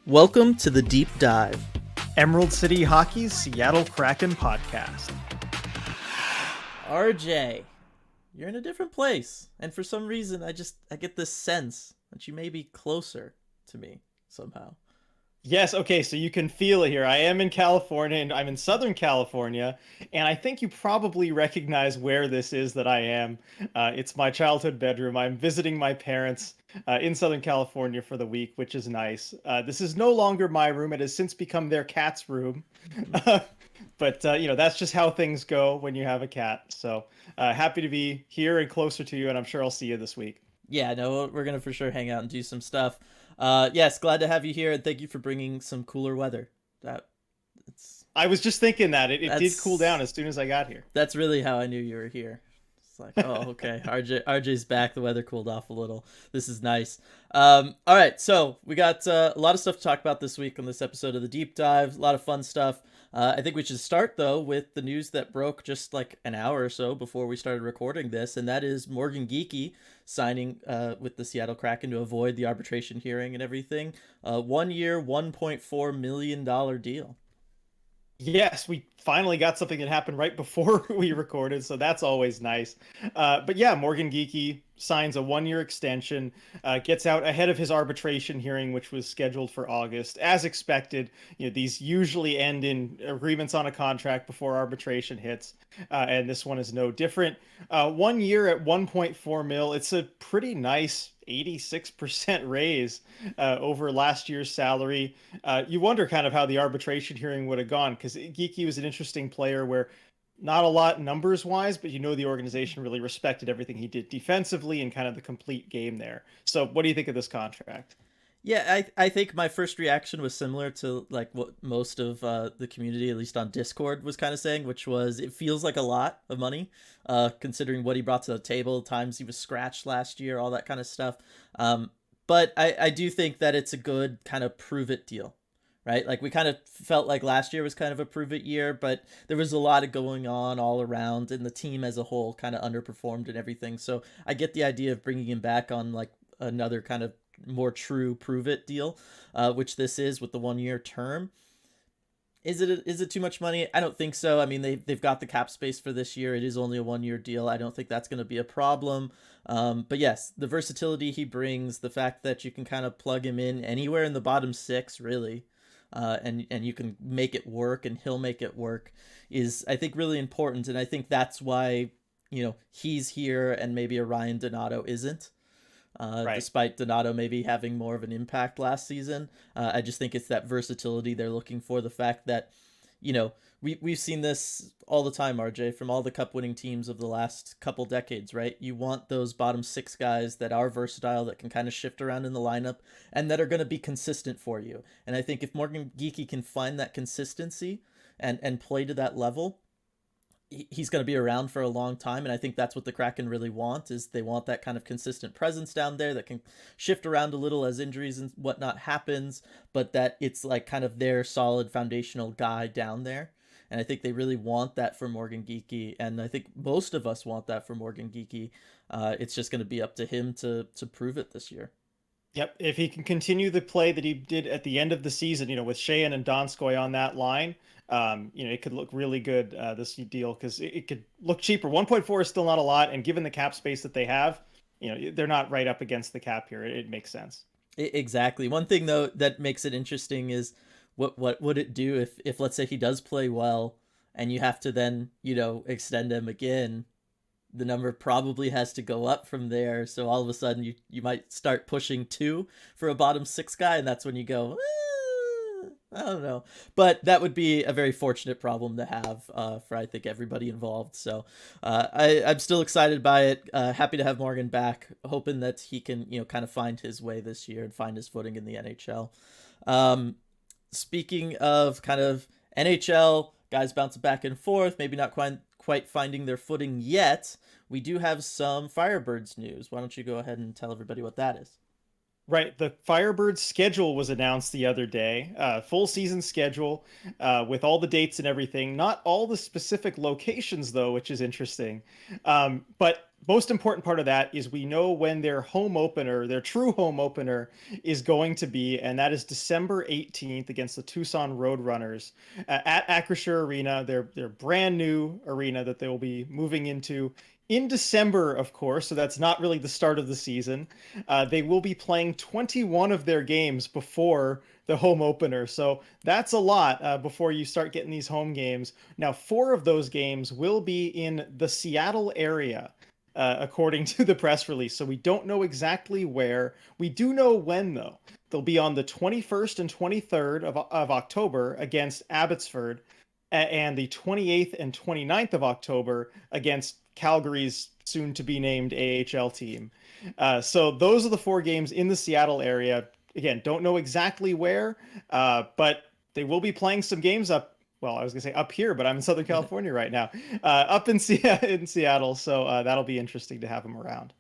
Welcome to the Deep Dive, Emerald City Hockey's Seattle Kraken podcast. RJ, you're in a different place, and for some reason I get this sense that you may be closer to me somehow. Yes, okay, so you can feel it here. I am in California, and I'm in Southern California, and I think you probably recognize where this is that I am. It's my childhood bedroom. I'm visiting my parents in Southern California for the week, which is nice. This is no longer my room. It has since become their cat's room. But that's just how things go when you have a cat. So happy to be here and closer to you, and I'm sure I'll see you this week. Yeah, no, we're gonna for sure hang out and do some stuff. Yes, glad to have you here, and thank you for bringing some cooler weather. That it's I was just thinking that it did cool that's down as soon as I got here. that's really how I knew you were here. It's like, oh, okay, RJ's back. The weather cooled off a little. This is nice. All right, so we got a lot of stuff to talk about this week on this episode of the Deep Dive. A lot of fun stuff. I think we should start though with the news that broke just like an hour or so before we started recording this, and that is Morgan Geekie signing with the Seattle Kraken to avoid the arbitration hearing and everything. 1 year, $1.4 million deal. Yes, we finally got something that happened right before we recorded, so that's always nice. But yeah, Morgan Geekie signs a 1-year extension, gets out ahead of his arbitration hearing, which was scheduled for August. As expected, these usually end in agreements on a contract before arbitration hits, and this one is no different. 1 year at 1.4 mil, it's a pretty nice 86% raise over last year's salary. You wonder kind of how the arbitration hearing would have gone, because Geekie was an interesting player where not a lot numbers wise, but the organization really respected everything he did defensively and kind of the complete game there. So what do you think of this contract? Yeah, I think my first reaction was similar to like what most of the community, at least on Discord, was kind of saying, which was it feels like a lot of money, considering what he brought to the table, times he was scratched last year, all that kind of stuff. But I do think that it's a good kind of prove it deal, right? Like we kind of felt like last year was kind of a prove it year, but there was a lot of going on all around, and the team as a whole kind of underperformed and everything. So I get the idea of bringing him back on like another kind of more true prove it deal, which this is with the 1 year term. Is it too much money? I don't think so. I mean, they've got the cap space for this year. It is only a 1 year deal. I don't think that's going to be a problem. But yes, the versatility he brings, the fact that you can kind of plug him in anywhere in the bottom six, really, and you can make it work, and he'll make it work, is I think really important. And I think that's why he's here and maybe a Ryan Donato isn't. Right. Despite Donato maybe having more of an impact last season. I just think it's that versatility they're looking for. The fact that, we've seen this all the time, RJ, from all the cup winning teams of the last couple decades, right? You want those bottom six guys that are versatile, that can kind of shift around in the lineup, and that are going to be consistent for you. And I think if Morgan Geekie can find that consistency and play to that level, he's going to be around for a long time. And I think that's what the Kraken really want, is they want that kind of consistent presence down there that can shift around a little as injuries and whatnot happens, but that it's like kind of their solid foundational guy down there. And I think they really want that for Morgan Geekie, and I think most of us want that for Morgan Geekie. It's just going to be up to him to prove it this year. Yep. If he can continue the play that he did at the end of the season, with Shane and Donskoy on that line, it could look really good, this deal, because it could look cheaper. 1.4 is still not a lot, and given the cap space that they have, they're not right up against the cap here. It makes sense. Exactly. One thing though that makes it interesting is what would it do if let's say he does play well and you have to then extend him again. The number probably has to go up from there, so all of a sudden you might start pushing two for a bottom six guy, and that's when you go, I don't know. But that would be a very fortunate problem to have for, I think, everybody involved. So I'm still excited by it. Happy to have Morgan back, hoping that he can kind of find his way this year and find his footing in the NHL. Speaking of kind of NHL, guys bouncing back and forth, maybe not quite finding their footing yet, we do have some Firebirds news. Why don't you go ahead and tell everybody what that is? Right. The Firebirds schedule was announced the other day. Full season schedule with all the dates and everything. Not all the specific locations, though, which is interesting. But most important part of that is we know when their home opener, their true home opener, is going to be, and that is December 18th against the Tucson Roadrunners at Acrisure Arena, their brand new arena that they will be moving into in December, of course. So that's not really the start of the season. They will be playing 21 of their games before the home opener. So that's a lot before you start getting these home games. Now, 4 of those games will be in the Seattle area, according to the press release. So we don't know exactly where. We do know when, though. They'll be on the 21st and 23rd of October against Abbotsford, and the 28th and 29th of October against Calgary's soon to be named AHL team. So those are the 4 games in the Seattle area. Again, don't know exactly where, but they will be playing some games up. Well, I was gonna say up here, but I'm in Southern California right now, up in Seattle. So that'll be interesting to have them around.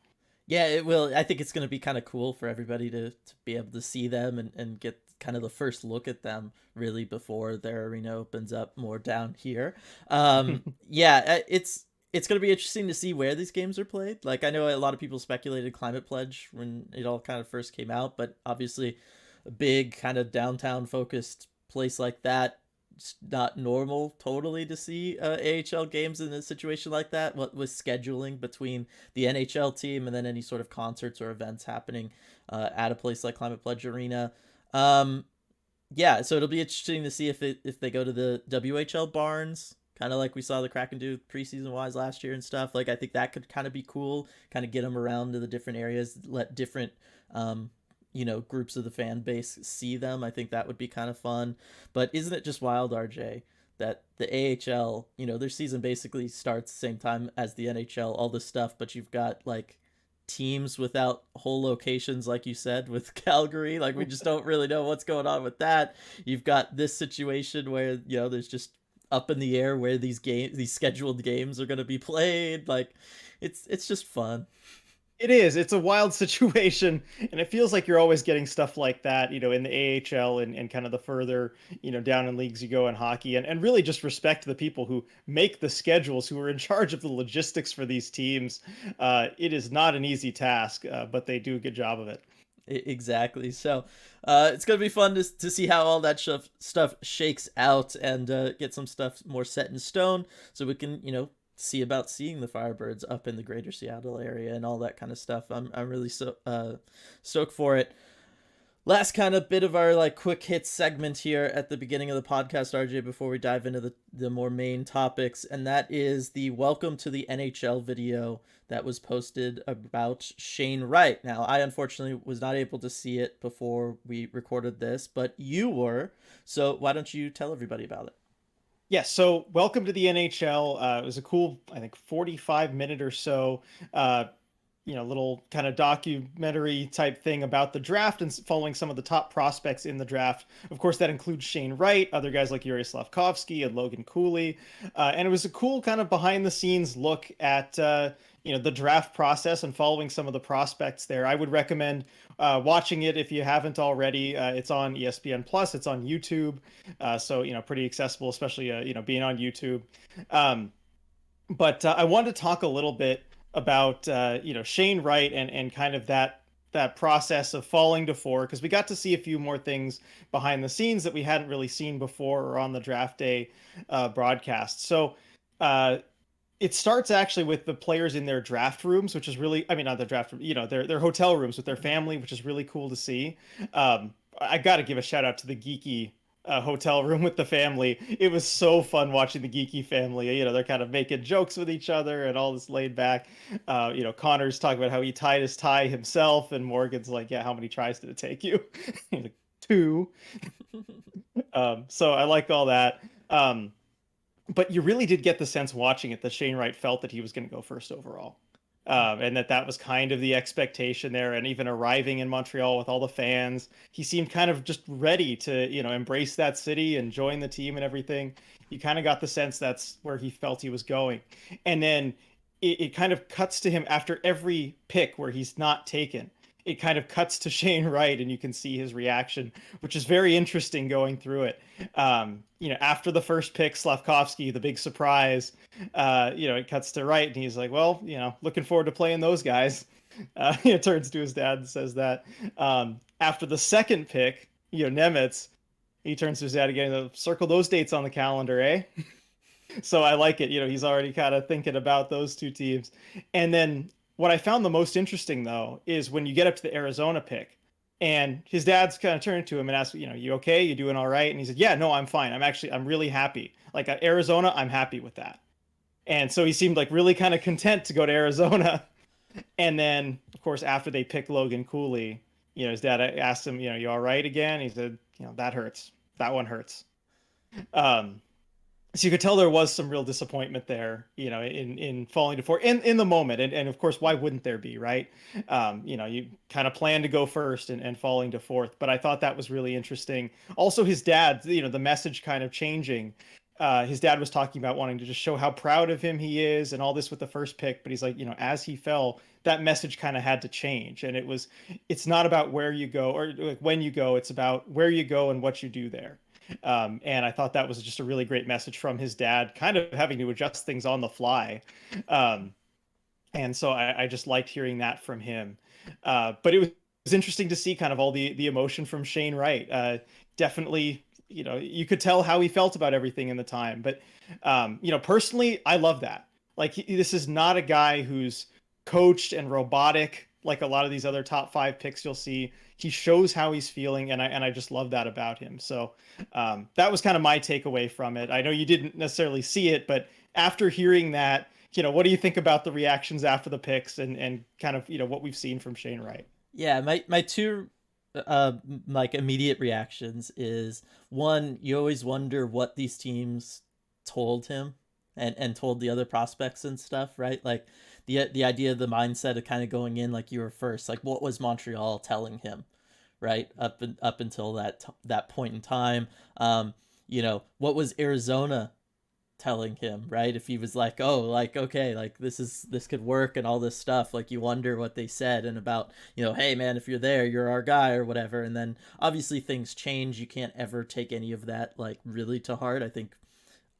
Yeah, it will. I think it's going to be kind of cool for everybody to be able to see them and get kind of the first look at them really before their arena opens up more down here. Yeah, it's going to be interesting to see where these games are played. Like I know a lot of people speculated Climate Pledge when it all kind of first came out, but obviously a big kind of downtown focused place like that, it's not normal totally to see AHL games in a situation like that. What with scheduling between the NHL team and then any sort of concerts or events happening at a place like Climate Pledge Arena. Um, yeah, so it'll be interesting to see if they go to the WHL barns, kind of like we saw the Kraken do preseason wise last year and stuff. Like I think that could kind of be cool, kind of get them around to the different areas, let different groups of the fan base see them. I think that would be kind of fun. But isn't it just wild, RJ, that the AHL, their season basically starts the same time as the NHL, all this stuff, but you've got like teams without whole locations, like you said, with Calgary. Like we just don't really know what's going on with that. You've got this situation where, there's just up in the air where these scheduled games are going to be played. Like it's just fun. It is. It's a wild situation, and it feels like you're always getting stuff like that, in the AHL and kind of the further, down in leagues you go in hockey, and really just respect the people who make the schedules, who are in charge of the logistics for these teams. It is not an easy task, but they do a good job of it. Exactly. So it's going to be fun to see how all that stuff shakes out and get some stuff more set in stone so we can, see about seeing the Firebirds up in the greater Seattle area and all that kind of stuff. I'm really stoked for it. Last kind of bit of our like quick hits segment here at the beginning of the podcast, RJ, before we dive into the more main topics, and that is the welcome to the NHL video that was posted about Shane Wright. Now, I unfortunately was not able to see it before we recorded this, but you were, so why don't you tell everybody about it? Yes, so welcome to the NHL. It was a cool, I think, 45-minute or so, little kind of documentary type thing about the draft and following some of the top prospects in the draft. Of course, that includes Shane Wright, other guys like Yuri Slavkovsky and Logan Cooley. And it was a cool kind of behind the scenes look at, the draft process and following some of the prospects there. I would recommend watching it if you haven't already. It's on ESPN Plus. It's on YouTube. So, pretty accessible, especially, being on YouTube. But I wanted to talk a little bit about Shane Wright and kind of that process of falling to 4, because we got to see a few more things behind the scenes that we hadn't really seen before or on the draft day broadcast. So it starts actually with the players in their draft rooms, which is really, I mean, not the draft room, their hotel rooms with their family, which is really cool to see. I got to give a shout out to the Geekie hotel room with the family. It was so fun watching the Geekie family. They're kind of making jokes with each other and all this laid back. Connor's talking about how he tied his tie himself, and Morgan's like, "Yeah, how many tries did it take you?" He's like, 2. So I like all that. But you really did get the sense watching it that Shane Wright felt that he was going to go first overall. And that was kind of the expectation there. And even arriving in Montreal with all the fans, he seemed kind of just ready to, embrace that city and join the team and everything. You kind of got the sense that's where he felt he was going. And then it kind of cuts to him after every pick where he's not taken. it kind of cuts to Shane Wright, and you can see his reaction, which is very interesting going through it. After the first pick, Slavkovsky, the big surprise, it cuts to Wright, and he's like, well, looking forward to playing those guys. He turns to his dad and says that. After the second pick, Nemitz, he turns to his dad again, circle those dates on the calendar, eh? So I like it. He's already kind of thinking about those two teams. And then what I found the most interesting, though, is when you get up to the Arizona pick, and his dad's kind of turned to him and asked, you okay? You doing all right? And he said, yeah, no, I'm fine. I'm really happy. Like at Arizona, I'm happy with that. And so he seemed like really kind of content to go to Arizona. And then, of course, after they picked Logan Cooley, his dad asked him, you all right again? He said, that hurts. That one hurts. So you could tell there was some real disappointment there, in falling to fourth in the moment. And of course, why wouldn't there be, right? You kind of plan to go first and falling to fourth. But I thought that was really interesting. Also, his dad, the message kind of changing. His dad was talking about wanting to just show how proud of him he is and all this with the first pick. But he's like, as he fell, that message kind of had to change. And it's not about where you go or like when you go, it's about where you go and what you do there. And I thought that was just a really great message from his dad, kind of having to adjust things on the fly. And so I just liked hearing that from him. But it was interesting to see kind of all the emotion from Shane Wright. Definitely, you could tell how he felt about everything in the time. But, personally, I love that. Like, this is not a guy who's coached and robotic like a lot of these other top 5 picks you'll see. He shows how he's feeling, and I just love that about him. So that was kind of my takeaway from it. I know you didn't necessarily see it, but after hearing that, what do you think about the reactions after the picks and kind of what we've seen from Shane Wright? Yeah, my two like immediate reactions is, one, you always wonder what these teams told him and told the other prospects and stuff, right? Like the idea of the mindset of kind of going in like you were first, like what was Montreal telling him, right? Up until that point in time. What was Arizona telling him, right? If he was like, oh, like, okay, like this could work and all this stuff, like you wonder what they said and about, hey man, if you're there, you're our guy or whatever. And then obviously things change. You can't ever take any of that like really to heart. I think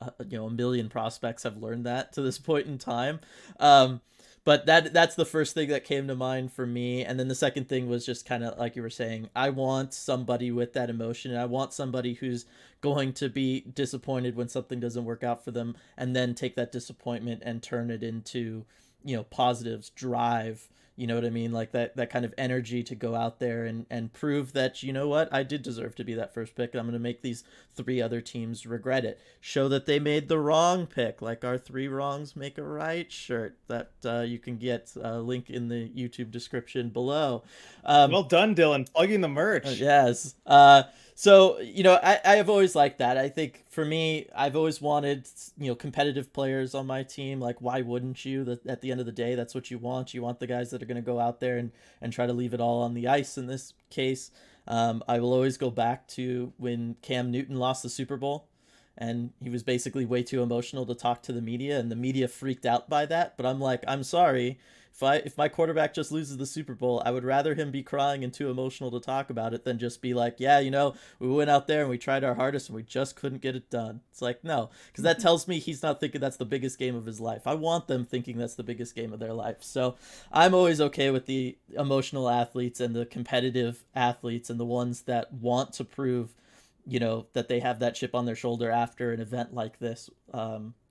a million prospects have learned that to this point in time. But that's the first thing that came to mind for me. And then the second thing was just kind of like you were saying, I want somebody with that emotion, and I want somebody who's going to be disappointed when something doesn't work out for them and then take that disappointment and turn it into, positives, drive, you know what I mean? Like that kind of energy to go out there and prove that, what, I did deserve to be that first pick. And I'm going to make these 3 other teams regret it. Show that they made the wrong pick, like our 3 wrongs make a right shirt that you can get a link in the YouTube description below. Well done, Dylan, plugging the merch. Yes. So, I have always liked that. I think for me, I've always wanted, competitive players on my team. Like, why wouldn't you? At the end of the day, that's what you want. You want the guys that are going to go out there and try to leave it all on the ice in this case. I will always go back to when Cam Newton lost the Super Bowl, and he was basically way too emotional to talk to the media, and the media freaked out by that. But I'm like, I'm sorry. If my quarterback just loses the Super Bowl, I would rather him be crying and too emotional to talk about it than just be like, yeah, we went out there and we tried our hardest and we just couldn't get it done. It's like, no, because that tells me he's not thinking that's the biggest game of his life. I want them thinking that's the biggest game of their life. So I'm always okay with the emotional athletes and the competitive athletes and the ones that want to prove, that they have that chip on their shoulder after an event like this,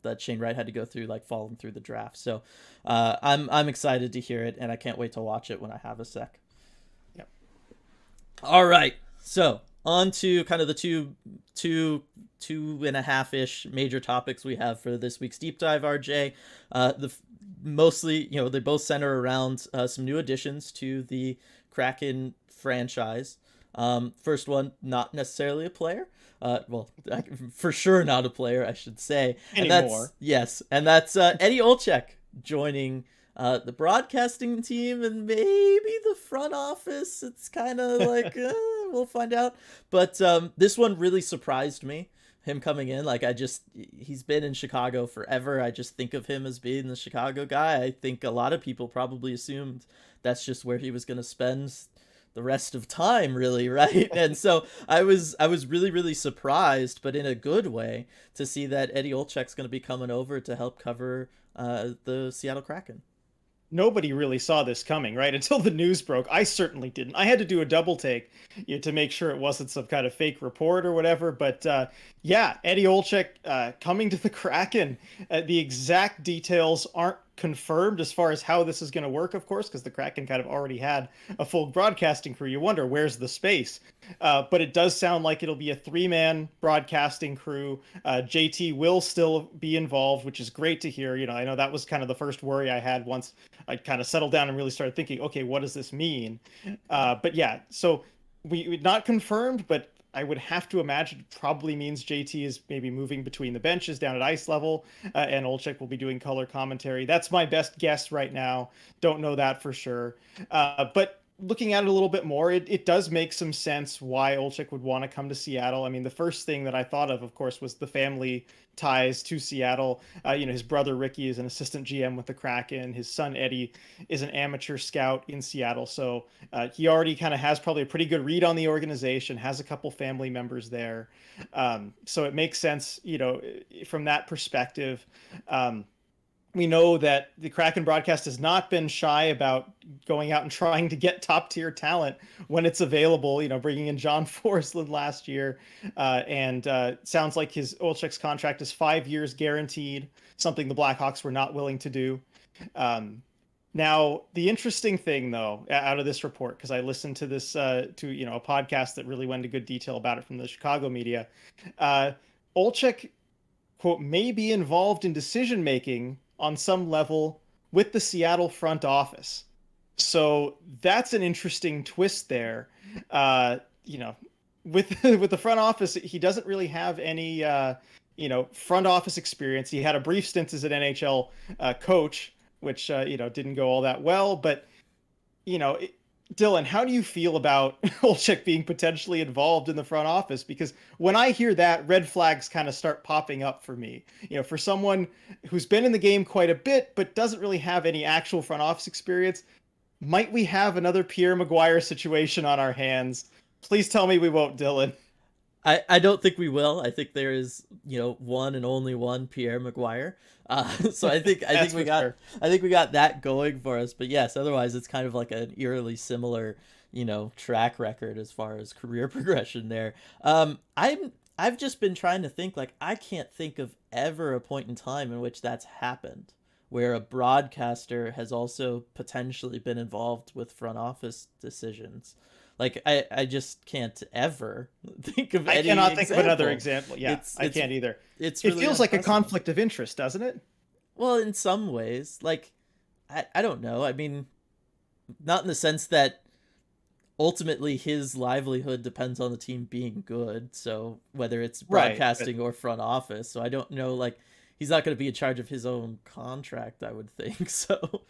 that Shane Wright had to go through, like falling through the draft. So I'm excited to hear it, and I can't wait to watch it when I have a sec. Yep. All right. So on to kind of the two and a half-ish major topics we have for this week's deep dive, RJ. Mostly, they both center around some new additions to the Kraken franchise. First one, not necessarily a player. For sure not a player, I should say. Anymore. And that's Eddie Olczyk joining the broadcasting team and maybe the front office. It's kind of like, we'll find out. But this one really surprised me. him coming in. Like, he's been in Chicago forever. I just think of him as being the Chicago guy. I think a lot of people probably assumed that's just where he was going to spend the rest of time, really, right? And so I was really, really surprised, but in a good way, to see that Eddie Olczyk's going to be coming over to help cover the Seattle Kraken. Nobody really saw this coming, right? Until the news broke. I certainly didn't. I had to do a double take, to make sure it wasn't some kind of fake report or whatever. But yeah, Eddie Olczyk coming to the Kraken. The exact details aren't confirmed as far as how this is going to work, of course, because the Kraken kind of already had a full broadcasting crew. You wonder, where's the space? But it does sound like it'll be a three-man broadcasting crew. JT will still be involved, which is great to hear. I know that was kind of the first worry I had once I kind of settled down and really started thinking, okay, what does this mean? But yeah, so we not confirmed, but I would have to imagine it probably means JT is maybe moving between the benches down at ice level, and Olczyk will be doing color commentary. That's my best guess right now. Don't know that for sure. But looking at it a little bit more, it does make some sense why Olczyk would want to come to Seattle. I mean, the first thing that I thought of course, was the family ties to Seattle. His brother Ricky is an assistant GM with the Kraken. His son Eddie is an amateur scout in Seattle. So he already kind of has probably a pretty good read on the organization, has a couple family members there. So it makes sense, from that perspective. We know that the Kraken broadcast has not been shy about going out and trying to get top tier talent when it's available. Bringing in John Forslund last year, and sounds like his Olczyk's contract is 5 years guaranteed, something the Blackhawks were not willing to do. Now, the interesting thing, though, out of this report, because I listened to this a podcast that really went into good detail about it from the Chicago media, Olczyk, quote, may be involved in decision making on some level with the Seattle front office. So that's an interesting twist there. With the front office, he doesn't really have any front office experience. He had a brief stint as an NHL coach, which didn't go all that well. But Dylan, how do you feel about Olczyk being potentially involved in the front office? Because when I hear that, red flags kind of start popping up for me. For someone who's been in the game quite a bit, but doesn't really have any actual front office experience, might we have another Pierre Maguire situation on our hands? Please tell me we won't, Dylan. I don't think we will. I think there is, one and only one Pierre Maguire. So I think we got that going for us. But yes, otherwise it's kind of like an eerily similar, track record as far as career progression there. I've just been trying to think, like, I can't think of ever a point in time in which that's happened, where a broadcaster has also potentially been involved with front office decisions. Like, I just can't ever think of any cannot example. think of another example. Yeah, I can't either. It really feels like a conflict of interest, doesn't it? Well, in some ways. Like, I don't know. I mean, not in the sense that ultimately his livelihood depends on the team being good. So whether it's broadcasting or front office. So I don't know, like, he's not going to be in charge of his own contract, I would think. So...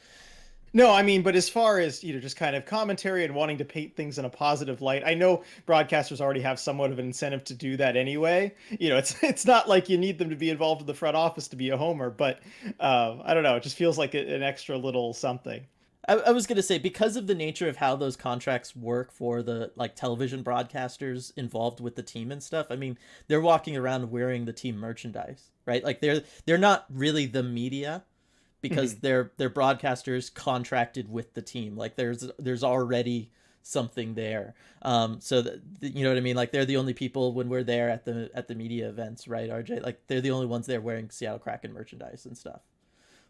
No, I mean, but as far as, just kind of commentary and wanting to paint things in a positive light, I know broadcasters already have somewhat of an incentive to do that anyway. It's not like you need them to be involved in the front office to be a homer, but I don't know. It just feels like an extra little something. I was going to say, because of the nature of how those contracts work for the television broadcasters involved with the team and stuff, I mean, they're walking around wearing the team merchandise, right? Like, they're not really the media, because they're broadcasters contracted with the team. Like, there's already something there. So you know what I mean? Like, they're the only people when we're there at the media events, right, RJ? Like, they're the only ones there wearing Seattle Kraken merchandise and stuff.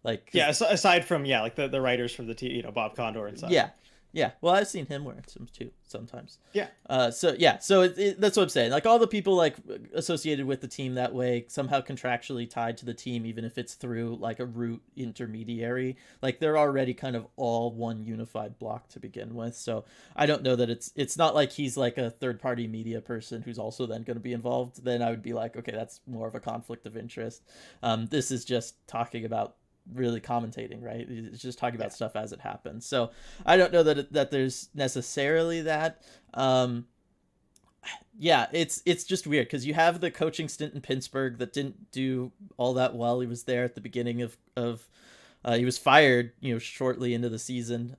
Like, yeah, aside from like the writers for the team, Bob Condor and stuff. Yeah. Well, I've seen him wearing some too sometimes. Yeah. So that's what I'm saying. Like, all the people like associated with the team that way, somehow contractually tied to the team, even if it's through like a root intermediary, like, they're already kind of all one unified block to begin with. So I don't know that it's not like he's like a third party media person who's also then going to be involved. Then I would be like, okay, that's more of a conflict of interest. This is just talking about really commentating, right? It's just talking about stuff as it happens. So I don't know that there's necessarily that. Yeah, it's just weird because you have the coaching stint in Pittsburgh that didn't do all that well. He was there at the beginning of he was fired, shortly into the season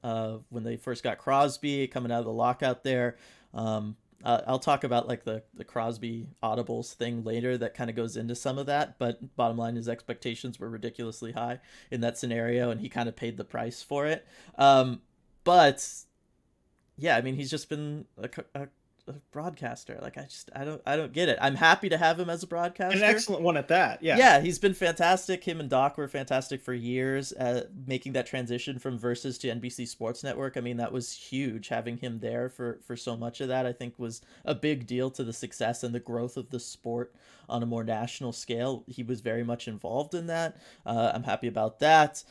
when they first got Crosby coming out of the lockout there. I'll talk about like the Crosby audibles thing later that kind of goes into some of that, but bottom line, his expectations were ridiculously high in that scenario, and he kind of paid the price for it. But yeah, I mean, he's just been a broadcaster. Like I don't get it. I'm happy to have him as a broadcaster. An excellent one at that. Yeah. Yeah, he's been fantastic. Him and Doc were fantastic for years, making that transition from Versus to NBC Sports Network. I mean, that was huge. Having him there for so much of that, I think, was a big deal to the success and the growth of the sport on a more national scale. He was very much involved in that. I'm happy about that.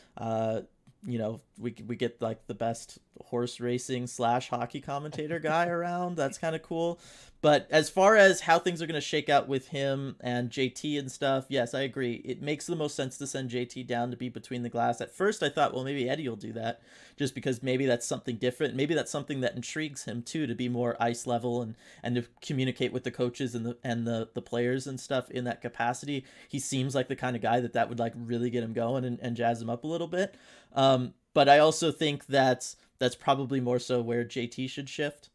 We get like the best horse racing / hockey commentator guy around. That's kind of cool. But as far as how things are going to shake out with him and JT and stuff, yes, I agree. It makes the most sense to send JT down to be between the glass. At first, I thought, well, maybe Eddie will do that, just because maybe that's something different. Maybe that's something that intrigues him too, to be more ice level and to communicate with the coaches and the players and stuff in that capacity. He seems like the kind of guy that would like really get him going and jazz him up a little bit. But I also think that's probably more so where JT should shift.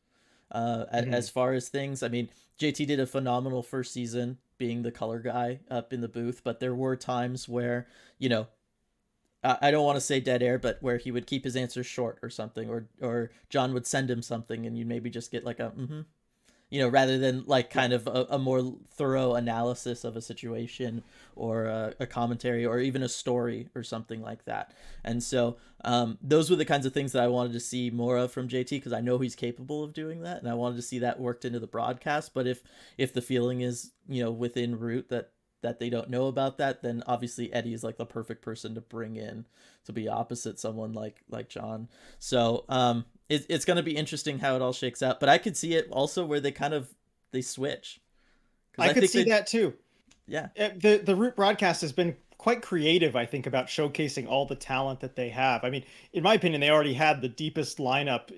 As far as things, I mean, JT did a phenomenal first season being the color guy up in the booth, but there were times where, I don't want to say dead air, but where he would keep his answers short or something, or John would send him something and you maybe just get like a rather than like kind of a more thorough analysis of a situation or a commentary or even a story or something like that. And so those were the kinds of things that I wanted to see more of from JT, because I know he's capable of doing that, and I wanted to see that worked into the broadcast. But if the feeling is, within root that they don't know about that, then obviously Eddie is like the perfect person to bring in to be opposite someone like John. So it's going to be interesting how it all shakes out. But I could see it also where they switch. I could see that too. Yeah. The Root broadcast has been quite creative, I think, about showcasing all the talent that they have. I mean, in my opinion, they already had the deepest lineup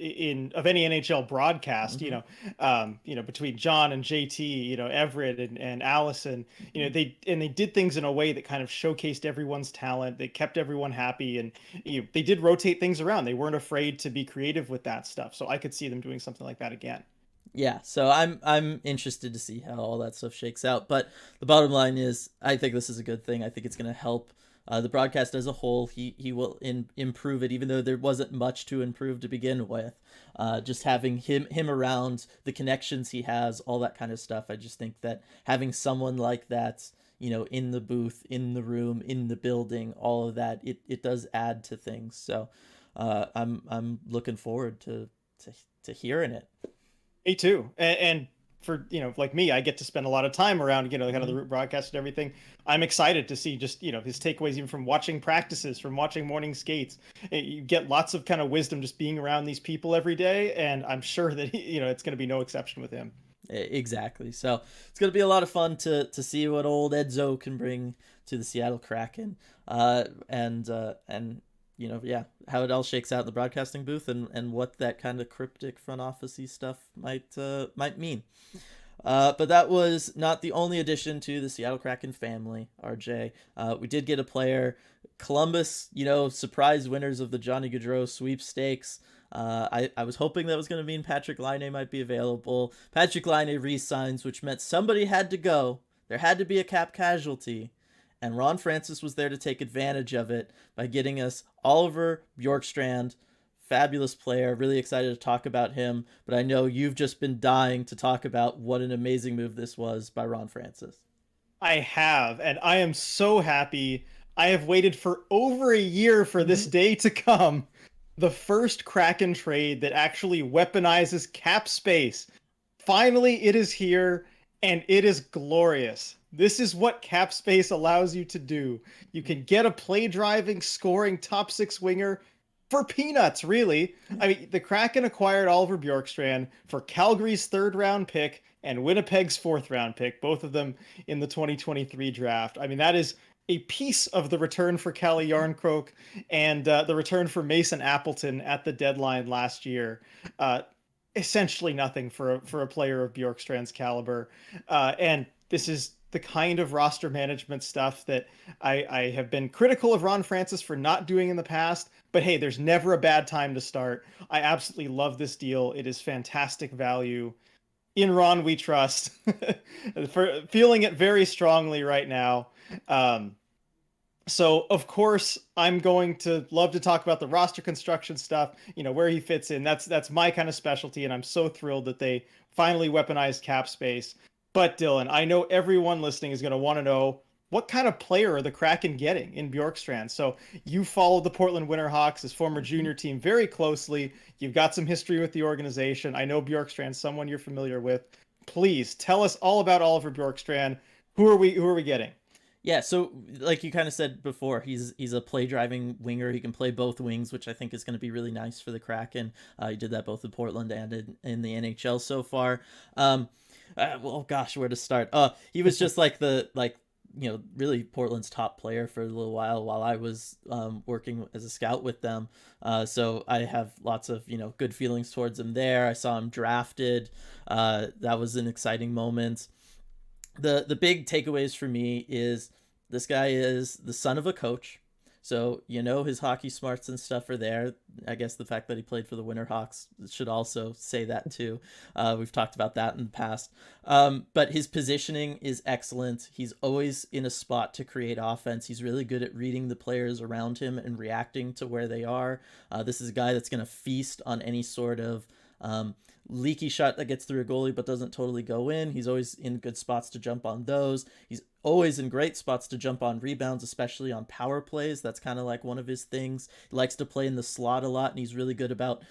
of any NHL broadcast. Mm-hmm. Between John and JT, Everett and Allison. They did things in a way that kind of showcased everyone's talent. They kept everyone happy, and they did rotate things around. They weren't afraid to be creative with that stuff. So I could see them doing something like that again. Yeah, so I'm interested to see how all that stuff shakes out. But the bottom line is, I think this is a good thing. I think it's going to help the broadcast as a whole. He will improve it, even though there wasn't much to improve to begin with. Just having him around, the connections he has, all that kind of stuff. I just think that having someone like that, in the booth, in the room, in the building, all of that, it does add to things. So I'm looking forward to hearing it. Me too. And for, like me, I get to spend a lot of time around, kind of the Root broadcast and everything. I'm excited to see just, his takeaways, even from watching practices, from watching morning skates. You get lots of kind of wisdom just being around these people every day. And I'm sure that, it's going to be no exception with him. Exactly. So it's going to be a lot of fun to see what old Edzo can bring to the Seattle Kraken. And how it all shakes out in the broadcasting booth and what that kind of cryptic front office-y stuff might mean. But that was not the only addition to the Seattle Kraken family, RJ. We did get a player. Columbus, surprise winners of the Johnny Gaudreau sweepstakes. I was hoping that was going to mean Patrick Laine might be available. Patrick Laine re-signs, which meant somebody had to go. There had to be a cap casualty. And Ron Francis was there to take advantage of it by getting us Oliver Bjorkstrand, fabulous player. Really excited to talk about him. But I know you've just been dying to talk about what an amazing move this was by Ron Francis. I have, and I am so happy. I have waited for over a year for this day to come. The first Kraken trade that actually weaponizes cap space. Finally, it is here, and it is glorious. This is what cap space allows you to do. You can get a play-driving, scoring top six winger for peanuts, really. I mean, the Kraken acquired Oliver Bjorkstrand for Calgary's third-round pick and Winnipeg's fourth-round pick, both of them in the 2023 draft. I mean, that is a piece of the return for Calle Jarnkrok and the return for Mason Appleton at the deadline last year. essentially nothing for a player of Bjorkstrand's caliber. And this is the kind of roster management stuff that I have been critical of Ron Francis for not doing in the past. But hey, there's never a bad time to start. I absolutely love this deal. It is fantastic value. In Ron we trust. For feeling it very strongly right now. So of course I'm going to love to talk about the roster construction stuff, where he fits in. That's my kind of specialty, and I'm so thrilled that they finally weaponized cap space. But Dylan, I know everyone listening is going to want to know, what kind of player are the Kraken getting in Bjorkstrand? So you followed the Portland Winterhawks, his former junior team, very closely. You've got some history with the organization. I know Bjorkstrand's someone you're familiar with. Please tell us all about Oliver Bjorkstrand. Who are we getting? Yeah, so like you kind of said before, he's a play driving winger. He can play both wings, which I think is going to be really nice for the Kraken. He did that both in Portland and in the NHL so far. Well, gosh, where to start? He was just like really Portland's top player for a little while I was working as a scout with them. So I have lots of good feelings towards him there. I saw him drafted. That was an exciting moment. The big takeaways for me is this guy is the son of a coach. So, his hockey smarts and stuff are there. I guess the fact that he played for the Winterhawks should also say that too. We've talked about that in the past. But his positioning is excellent. He's always in a spot to create offense. He's really good at reading the players around him and reacting to where they are. This is a guy that's going to feast on any sort of leaky shot that gets through a goalie but doesn't totally go in. He's always in good spots to jump on those. He's always in great spots to jump on rebounds, especially on power plays. That's kind of like one of his things. He likes to play in the slot a lot, and he's really good about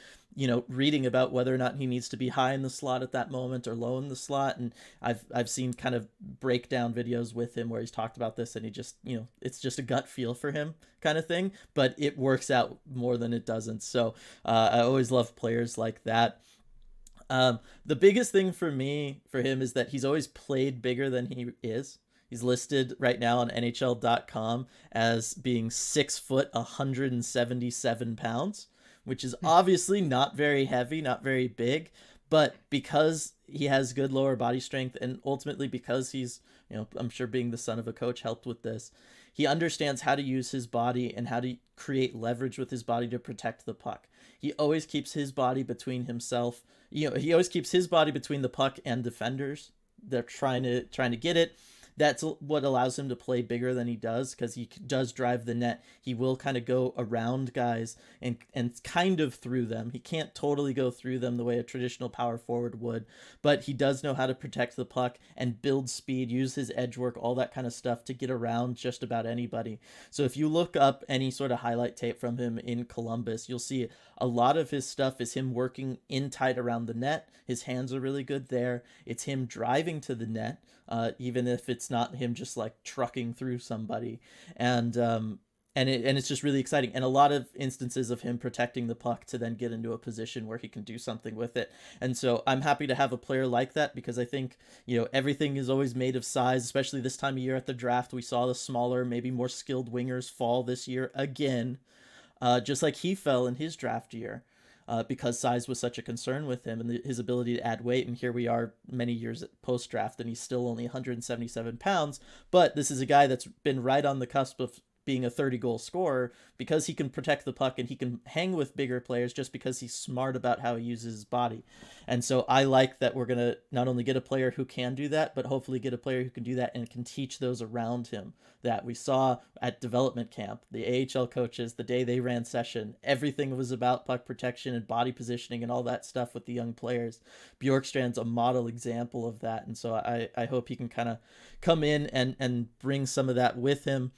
reading about whether or not he needs to be high in the slot at that moment or low in the slot. And I've seen kind of breakdown videos with him where he's talked about this, and he just it's just a gut feel for him kind of thing, but it works out more than it doesn't. So I always love players like that. The biggest thing for him is that he's always played bigger than he is. He's listed right now on NHL.com as being 6 foot, 177 pounds, which is obviously not very heavy, not very big. But because he has good lower body strength, and ultimately because he's, I'm sure being the son of a coach helped with this, he understands how to use his body and how to create leverage with his body to protect the puck. He always keeps his body between himself. He always keeps his body between the puck and defenders. They're trying to get it. That's what allows him to play bigger than he does, because he does drive the net. He will kind of go around guys and kind of through them. He can't totally go through them the way a traditional power forward would, but he does know how to protect the puck and build speed, use his edge work, all that kind of stuff to get around just about anybody. So if you look up any sort of highlight tape from him in Columbus, you'll see a lot of his stuff is him working in tight around the net. His hands are really good there. It's him driving to the net, even if it's not him just like trucking through somebody. And it's just really exciting, and a lot of instances of him protecting the puck to then get into a position where he can do something with it. And so I'm happy to have a player like that, because I think everything is always made of size, especially this time of year at the draft. We saw the smaller, maybe more skilled wingers fall this year again, just like he fell in his draft year. Because size was such a concern with him and his ability to add weight. And here we are many years post draft, and he's still only 177 pounds. But this is a guy that's been right on the cusp of being a 30-goal scorer, because he can protect the puck and he can hang with bigger players just because he's smart about how he uses his body. And so I like that we're going to not only get a player who can do that, but hopefully get a player who can do that and can teach those around him. That we saw at development camp, the AHL coaches, the day they ran session, everything was about puck protection and body positioning and all that stuff with the young players. Bjorkstrand's a model example of that. And so I hope he can kind of come in and bring some of that with him.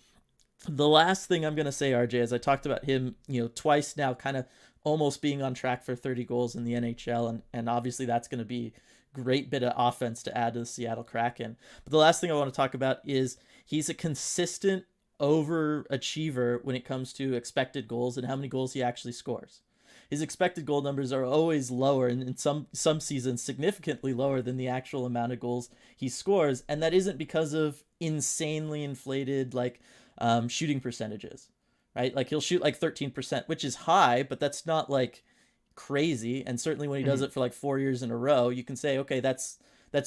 The last thing I'm going to say, RJ, is I talked about him, twice now, kind of almost being on track for 30 goals in the NHL. And obviously that's going to be a great bit of offense to add to the Seattle Kraken. But the last thing I want to talk about is he's a consistent overachiever when it comes to expected goals and how many goals he actually scores. His expected goal numbers are always lower, and in some seasons significantly lower than the actual amount of goals he scores. And that isn't because of insanely inflated, shooting percentages, right? Like he'll shoot like 13%, which is high, but that's not like crazy, and certainly when he does Mhm. it for like 4 years in a row, you can say, okay, that's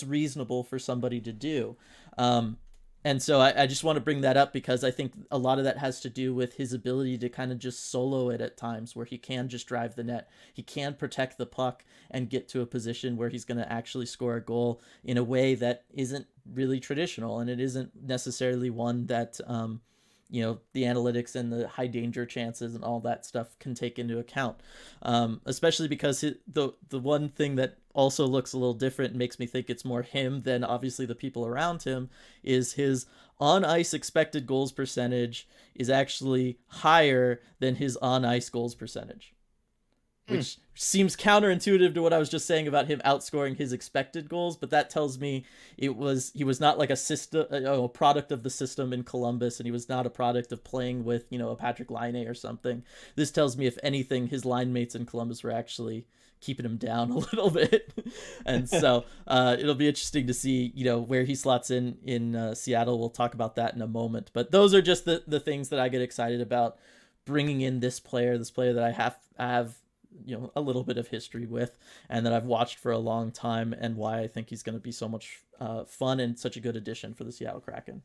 reasonable for somebody to do. Um, and so I just want to bring that up because I think a lot of that has to do with his ability to kind of just solo it at times where he can just drive the net. He can protect the puck and get to a position where he's going to actually score a goal in a way that isn't really traditional, and it isn't necessarily one that the analytics and the high danger chances and all that stuff can take into account. Especially because the one thing that also looks a little different and makes me think it's more him than obviously the people around him is his on ice expected goals percentage is actually higher than his on ice goals percentage, Mm. which seems counterintuitive to what I was just saying about him outscoring his expected goals. But that tells me he was not like a system, a product of the system in Columbus, and he was not a product of playing with a Patrick Laine or something. This tells me, if anything, his line mates in Columbus were actually keeping him down a little bit, and so it'll be interesting to see where he slots in Seattle. We'll talk about that in a moment, but those are just the things that I get excited about bringing in this player that I have a little bit of history with and that I've watched for a long time, and why I think he's going to be so much fun and such a good addition for the Seattle Kraken.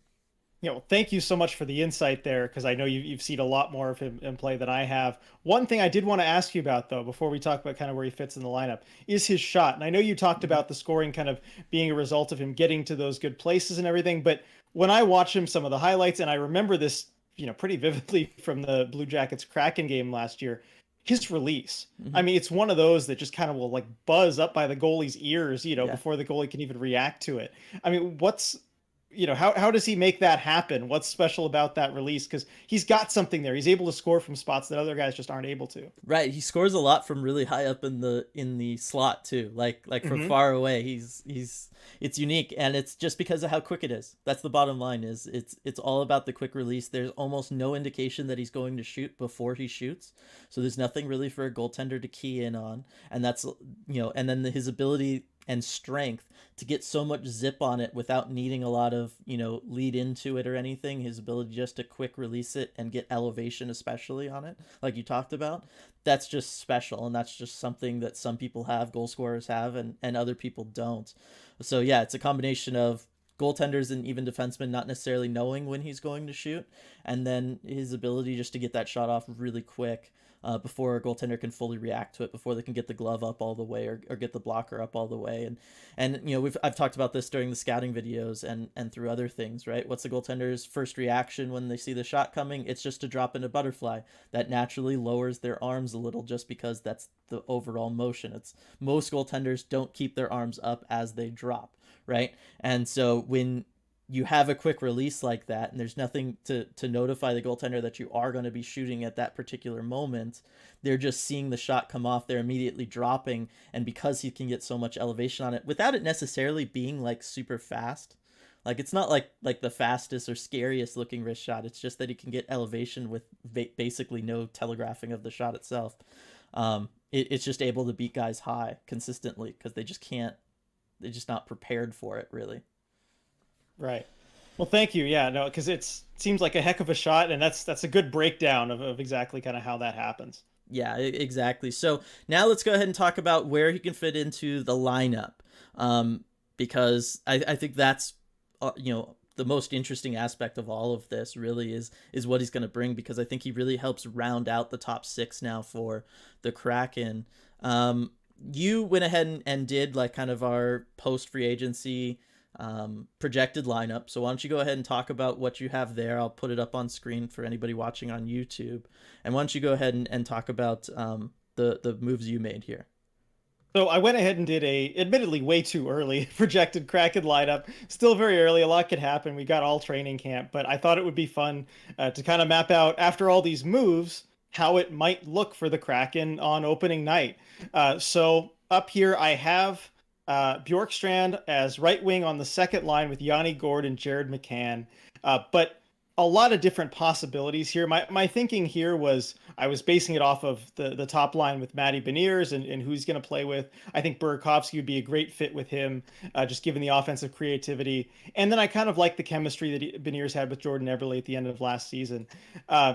Thank you so much for the insight there, because I know you've seen a lot more of him in play than I have. One thing I did want to ask you about, though, before we talk about kind of where he fits in the lineup, is his shot. And I know you talked Mm-hmm. about the scoring kind of being a result of him getting to those good places and everything, but when I watch him, some of the highlights, and I remember this, pretty vividly from the Blue Jackets Kraken game last year, his release. Mm-hmm. I mean, it's one of those that just kind of will like buzz up by the goalie's ears, Yeah. before the goalie can even react to it. I mean, how does he make that happen? What's special about that release? Because he's got something there. He's able to score from spots that other guys just aren't able to. Right, he scores a lot from really high up in the slot too. Like from Hmm. far away. He's it's unique, and it's just because of how quick it is. That's the bottom line. Is it's all about the quick release. There's almost no indication that he's going to shoot before he shoots. So there's nothing really for a goaltender to key in on, and that's and then his ability and strength to get so much zip on it without needing a lot of lead into it or anything. His ability just to quick release it and get elevation, especially on it, like you talked about, that's just special, and that's just something that some people have, goal scorers have, and other people don't. So yeah, it's a combination of goaltenders and even defensemen not necessarily knowing when he's going to shoot, and then his ability just to get that shot off really quick, before a goaltender can fully react to it, before they can get the glove up all the way, or get the blocker up all the way. And I've talked about this during the scouting videos and through other things, right? What's the goaltender's first reaction when they see the shot coming? It's just to drop in a butterfly. That naturally lowers their arms a little, just because that's the overall motion. It's Most goaltenders don't keep their arms up as they drop, right? And so when you have a quick release like that, and there's nothing to notify the goaltender that you are going to be shooting at that particular moment, they're just seeing the shot come off, they're immediately dropping. And because he can get so much elevation on it without it necessarily being like super fast, like it's not like the fastest or scariest looking wrist shot, it's just that he can get elevation with basically no telegraphing of the shot itself. It's just able to beat guys high consistently because they're just not prepared for it, really. Right. Well, thank you. Yeah, no, because it seems like a heck of a shot, and that's a good breakdown of exactly kind of how that happens. Yeah, exactly. So now let's go ahead and talk about where he can fit into the lineup, because I think that's the most interesting aspect of all of this really is what he's going to bring, because I think he really helps round out the top six now for the Kraken. You went ahead and did like kind of our post free agency projected lineup. So why don't you go ahead and talk about what you have there? I'll put it up on screen for anybody watching on YouTube. And why don't you go ahead and talk about the moves you made here? So I went ahead and did a, admittedly way too early, projected Kraken lineup. Still very early. A lot could happen. We got all training camp, but I thought it would be fun to kind of map out, after all these moves, how it might look for the Kraken on opening night. So up here I have Bjorkstrand as right wing on the second line with Yanni Gord and Jared McCann. But a lot of different possibilities here. My thinking here was I was basing it off of the top line with Matty Beniers and who he's going to play with. I think Burakovsky would be a great fit with him, just given the offensive creativity. And then I kind of like the chemistry that Beniers had with Jordan Eberle at the end of last season.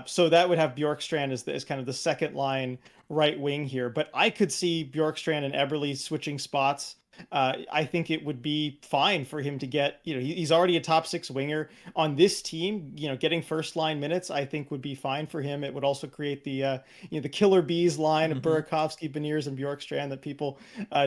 So that would have Bjorkstrand as kind of the second line right wing here. But I could see Bjorkstrand and Eberle switching spots. I think it would be fine for him to get, he's already a top six winger on this team, getting first line minutes, I think would be fine for him. It would also create the killer bees line of Burakovsky, Beniers, and Bjorkstrand that people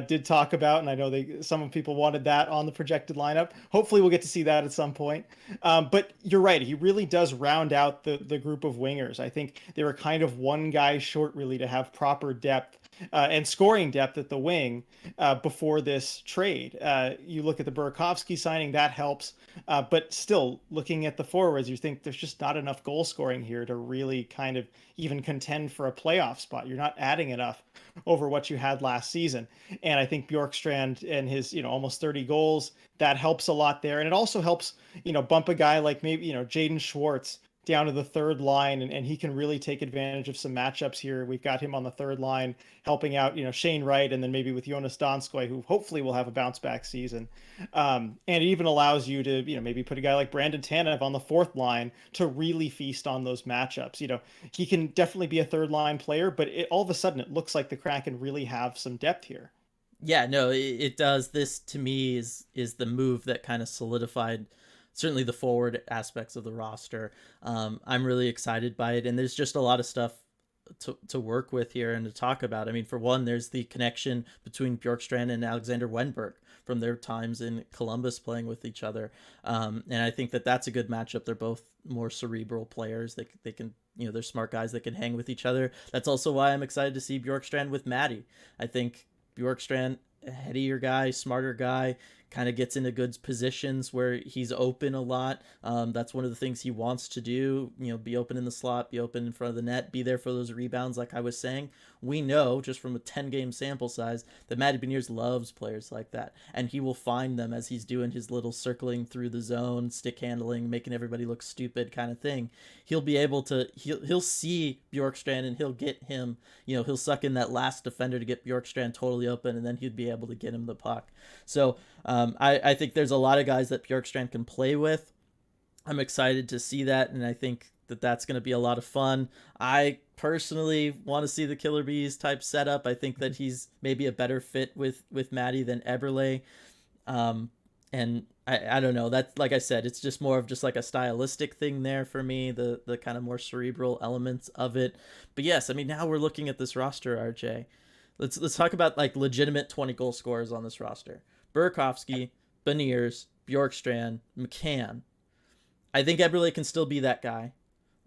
did talk about. And I know some people wanted that on the projected lineup. Hopefully we'll get to see that at some point. But you're right. He really does round out the group of wingers. I think they were kind of one guy short really to have proper depth and scoring depth at the wing before this trade. You look at the Burakovsky signing, that helps. But still, looking at the forwards, you think there's just not enough goal scoring here to really kind of even contend for a playoff spot. You're not adding enough over what you had last season. And I think Bjorkstrand and his, almost 30 goals, that helps a lot there. And it also helps, bump a guy like maybe, Jaden Schwartz down to the third line, and he can really take advantage of some matchups here. We've got him on the third line helping out, Shane Wright, and then maybe with Jonas Donskoy, who hopefully will have a bounce back season. And it even allows you to, maybe put a guy like Brandon Tanev on the fourth line to really feast on those matchups. He can definitely be a third line player, but all of a sudden it looks like the Kraken really have some depth here. Yeah, no, it does. This to me is the move that kind of solidified certainly the forward aspects of the roster. I'm really excited by it, and there's just a lot of stuff to work with here and to talk about. I mean, for one, there's the connection between Bjorkstrand and Alexander Wenberg from their times in Columbus playing with each other, and I think that's a good matchup. They're both more cerebral players. They can, they're smart guys that can hang with each other. That's also why I'm excited to see Bjorkstrand with Matty. I think Bjorkstrand, a headier guy, smarter guy, kind of gets into good positions where he's open a lot. That's one of the things he wants to do, be open in the slot, be open in front of the net, be there for those rebounds. Like I was saying, we know just from a 10-game sample size that Matty Beniers loves players like that, and he will find them as he's doing his little circling through the zone, stick handling, making everybody look stupid kind of thing. He'll be able to, he'll see Bjorkstrand and he'll get him, he'll suck in that last defender to get Bjorkstrand totally open, and then he'd be able to get him the puck. So I think there's a lot of guys that Bjorkstrand can play with. I'm excited to see that, and I think that's going to be a lot of fun. I personally want to see the Killer Bees type setup. I think that he's maybe a better fit with Matty than Eberle. And I don't know. That's, like I said, it's just more of just like a stylistic thing there for me, the kind of more cerebral elements of it. But yes, I mean, now we're looking at this roster, RJ. Let's talk about like legitimate 20 goal scorers on this roster. Burakovsky, Beniers, Bjorkstrand, McCann. I think Eberle can still be that guy.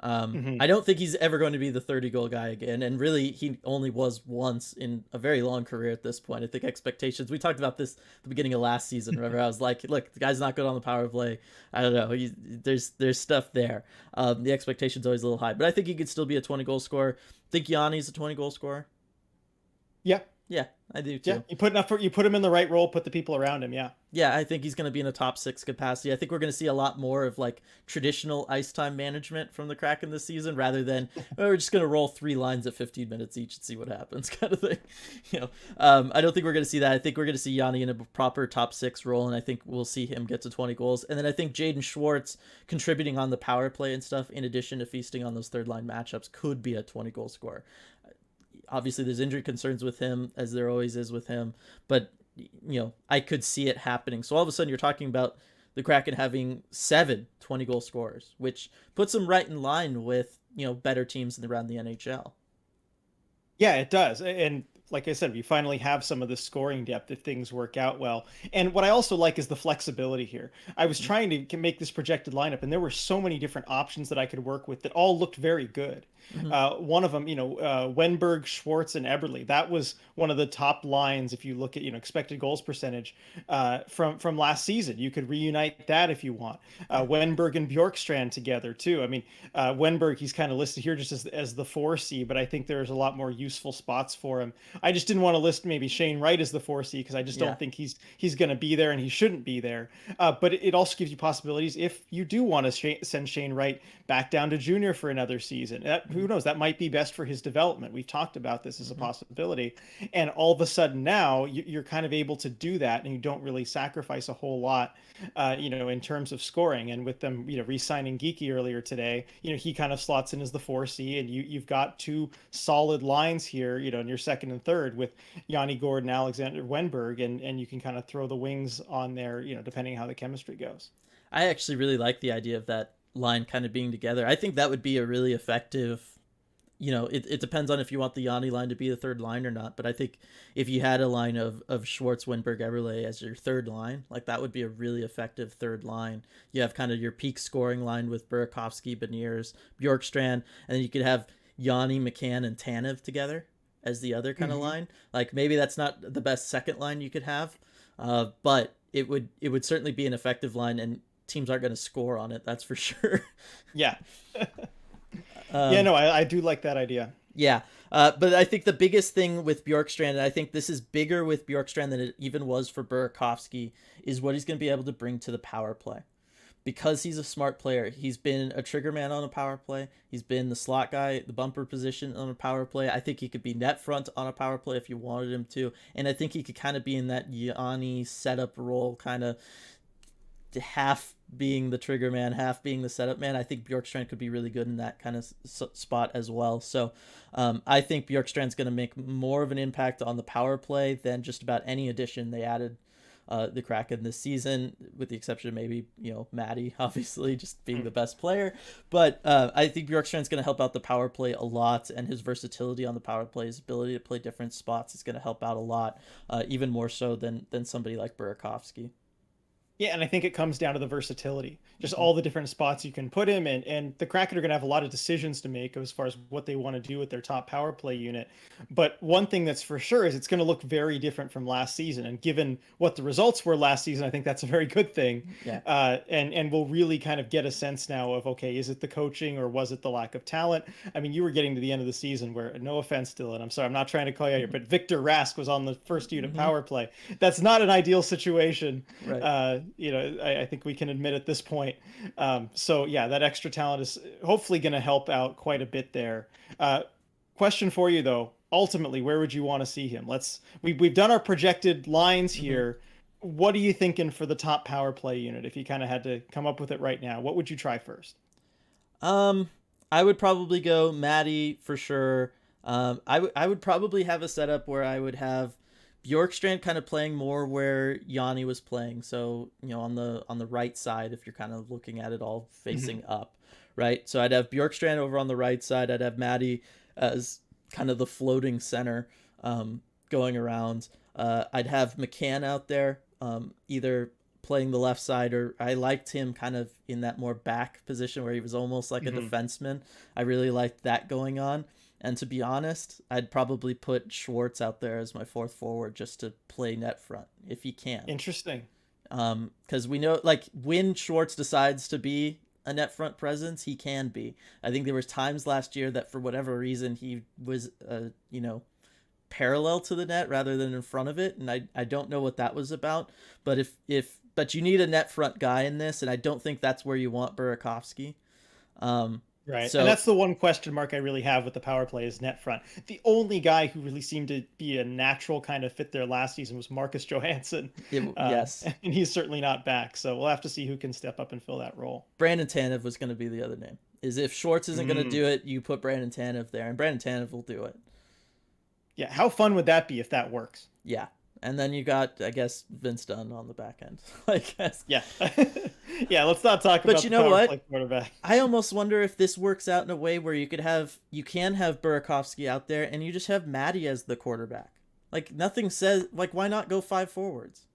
I don't think he's ever going to be the 30-goal guy again, and really he only was once in a very long career at this point. I think expectations, we talked about this at the beginning of last season. Remember, I was like, look, the guy's not good on the power play. I don't know, there's stuff there. The expectation's always a little high, but I think he could still be a 20-goal scorer. I think Yanni's a 20-goal scorer. Yeah, I do too. Yeah, you put him in the right role, put the people around him. Yeah, I think he's going to be in a top 6 capacity. I think we're going to see a lot more of like traditional ice time management from the Kraken this season, rather than we're just going to roll 3 lines at 15 minutes each and see what happens kind of thing. I don't think we're going to see that. I think we're going to see Yanni in a proper top 6 role, and I think we'll see him get to 20 goals. And then I think Jaden Schwartz contributing on the power play and stuff, in addition to feasting on those third line matchups, could be a 20-goal scorer. Obviously, there's injury concerns with him, as there always is with him, but I could see it happening. So all of a sudden, you're talking about the Kraken having 7 20-goal scorers, which puts them right in line with better teams around the NHL. Yeah, it does. And like I said, we finally have some of the scoring depth if things work out well. And what I also like is the flexibility here. I was trying to make this projected lineup, and there were so many different options that I could work with that all looked very good. One of them, Wenberg, Schwartz, and Eberle. That was one of the top lines if you look at expected goals percentage from last season. You could reunite that if you want. Wenberg and Bjorkstrand together too. I mean, Wenberg, he's kind of listed here just as the 4C, but I think there's a lot more useful spots for him I just didn't want to list maybe Shane Wright as the 4C because I just Yeah. don't think he's going to be there and he shouldn't be there. But it also gives you possibilities if you do want to send Shane Wright back down to junior for another season. Who knows? That might be best for his development. We've talked about this as a possibility, and all of a sudden now you're kind of able to do that, and you don't really sacrifice a whole lot, in terms of scoring. And with them, re-signing Geekie earlier today, he kind of slots in as the 4C, and you've got two solid lines here, in your second and third with Yanni Gordon, Alexander Wenberg, and you can kind of throw the wings on there, depending how the chemistry goes. I actually really like the idea of that line kind of being together. I think that would be a really effective. It depends on if you want the Yanni line to be the third line or not. But I think if you had a line of Schwartz, Wenberg, Eberle as your third line, like that would be a really effective third line. You have kind of your peak scoring line with Burakovsky, Beniers, Bjorkstrand, and then you could have Yanni, McCann, and Tanev together as the other kind of line. Like maybe that's not the best second line you could have, but it would certainly be an effective line, and teams aren't going to score on it. That's for sure. Yeah. Yeah, no, I do like that idea. Yeah, but I think the biggest thing with Bjorkstrand, and I think this is bigger with Bjorkstrand than it even was for Burakovsky, is what he's going to be able to bring to the power play. Because he's a smart player, he's been a trigger man on a power play. He's been the slot guy, the bumper position on a power play. I think he could be net front on a power play if you wanted him to. And I think he could kind of be in that Yanni setup role, kind of half being the trigger man, half being the setup man. I think Bjorkstrand could be really good in that kind of spot as well. So I think Bjorkstrand's going to make more of an impact on the power play than just about any addition they added the Kraken this season, with the exception of maybe, Maddie, obviously, just being the best player. But I think Bjorkstrand's going to help out the power play a lot, and his versatility on the power play, his ability to play different spots is going to help out a lot, even more so than somebody like Burakovsky. Yeah, and I think it comes down to the versatility, just all the different spots you can put him in. And the Kraken are going to have a lot of decisions to make as far as what they want to do with their top power play unit. But one thing that's for sure is it's going to look very different from last season. And given what the results were last season, I think that's a very good thing. Yeah. And we'll really kind of get a sense now of, okay, is it the coaching or was it the lack of talent? I mean, you were getting to the end of the season where, no offense, Dylan, I'm sorry, I'm not trying to call you out here, but Victor Rask was on the first unit power play. That's not an ideal situation. Right. I think we can admit at this point. So yeah, that extra talent is hopefully going to help out quite a bit there. Question for you though, ultimately, where would you want to see him? We've done our projected lines here. What are you thinking for the top power play unit? If you kind of had to come up with it right now, what would you try first? I would probably go Maddie for sure. I would probably have a setup where I would have Bjorkstrand kind of playing more where Yanni was playing. So, on the right side, if you're kind of looking at it all facing up, right? So I'd have Bjorkstrand over on the right side. I'd have Maddie as kind of the floating center, going around. I'd have McCann out there, either playing the left side, or I liked him kind of in that more back position where he was almost like a defenseman. I really liked that going on. And to be honest, I'd probably put Schwartz out there as my fourth forward just to play net front if he can. Interesting. Because we know, like, when Schwartz decides to be a net front presence, he can be. I think there was times last year that for whatever reason he was, parallel to the net rather than in front of it, and I don't know what that was about. But but you need a net front guy in this, and I don't think that's where you want Burakovsky. Right. So, and that's the one question mark I really have with the power play is net front. The only guy who really seemed to be a natural kind of fit there last season was Marcus Johansson. Yes. And he's certainly not back. So we'll have to see who can step up and fill that role. Brandon Tanev was going to be the other name. Is if Schwartz isn't going to do it, you put Brandon Tanev there, and Brandon Tanev will do it. Yeah. How fun would that be if that works? Yeah. And then you got, I guess, Vince Dunn on the back end. I guess. Yeah. Yeah, let's not talk but about you the know power what? play quarterback. I almost wonder if this works out in a way where you can have Burakovsky out there and you just have Maddie as the quarterback. Like, nothing says, like, why not go 5 forwards?